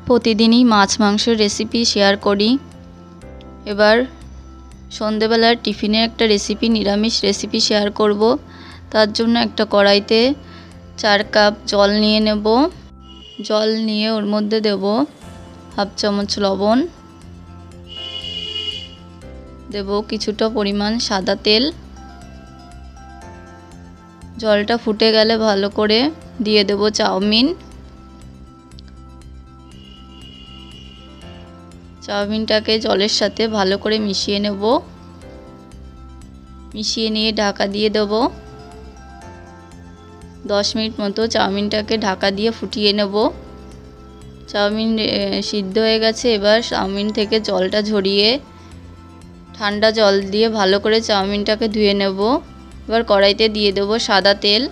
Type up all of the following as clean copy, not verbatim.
প্রতিদিনই মাছ মাংসের recipe share করি। এবার সন্ধেবেলার টিফিনে একটা রেসিপি, নিরামিষ রেসিপি শেয়ার করব। তার জন্য একটা কড়াইতে 4 কাপ জল নিয়ে নেব। জল নিয়ে ওর মধ্যে দেব হাফ চামচ লবণ, দেব কিছুটা পরিমাণ সাদা তেল। জলটা ফুটে গেলে ভালো করে দিয়ে দেব চাউমিন। চাউমিনটাকে জলের সাথে ভালো করে মিশিয়ে নেব। মিশিয়ে নিয়ে ঢাকা দিয়ে দেব। 10 মিনিট মতো চাউমিনটাকে ঢাকা দিয়ে ফুটিয়ে নেব। চাউমিন সিদ্ধ হয়ে গেছে। এবার চাউমিন থেকে জলটা ঝরিয়ে ঠান্ডা জল দিয়ে ভালো করে চাউমিনটাকে ধুয়ে নেব। এবার কড়াইতে দিয়ে দেব সাদা তেল।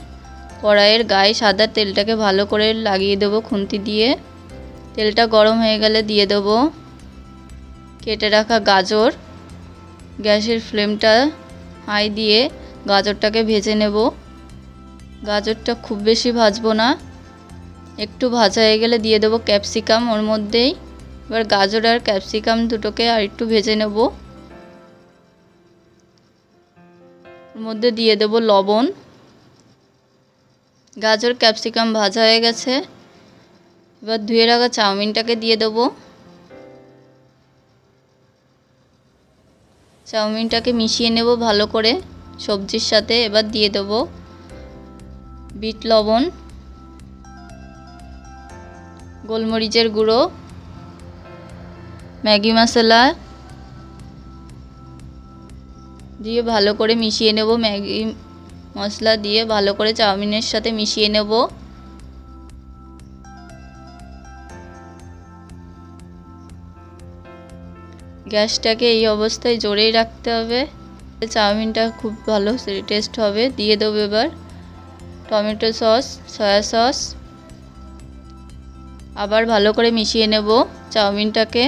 কড়াইয়ের গায়ে সাদা তেলটাকে ভালো করে লাগিয়ে দেব খুন্তি দিয়ে। তেলটা গরম হয়ে গেলে দিয়ে দেব কেটে রাখা গাজর। গ্যাসের ফ্লেমটা হাই দিয়ে গাজরটাকে ভেজে নেব। গাজরটা খুব বেশি ভাজবো না, একটু ভাজা হয়ে গেলে দিয়ে দেব ক্যাপসিকাম ওর মধ্যেই। এবার গাজর আর ক্যাপসিকাম দুটোকে আর একটু ভেজে নেব। ওর মধ্যে দিয়ে দেব লবণ। গাজর ক্যাপসিকাম ভাজা হয়ে গেছে। এবার ধুয়ে রাখা চাউমিনটাকে দিয়ে দেব। চাউমিনটাকে মিশিয়ে নেব ভালো করে সবজির সাথে। এবার দিয়ে দেব বিট লবণ, গোলমরিচের গুঁড়ো, ম্যাগি মশলা দিয়ে ভালো করে মিশিয়ে নেব। ম্যাগি মশলা দিয়ে ভালো করে চাউমিনের সাথে মিশিয়ে নেব। গ্যাসটাকে এই অবস্থায় জোরেই রাখতে হবে, চাউমিনটা খুব ভালো টেস্ট হবে। দিয়ে দেবো এবার টমেটো সস, সয়া সস। আবার ভালো করে মিশিয়ে নেব চাউমিনটাকে।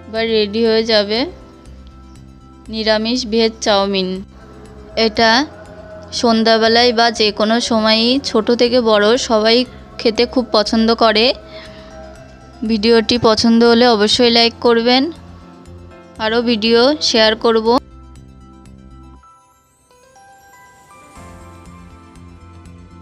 এবার রেডি হয়ে যাবে নিরামিষ ভেজ চাউমিন। এটা সন্ধ্যাবেলায় বা যে কোনো সময়ই ছোট থেকে বড় সবাই খেতে খুব পছন্দ করে। ভিডিওটি পছন্দ হলে অবশ্যই লাইক করবেন, আরও ভিডিও শেয়ার করব।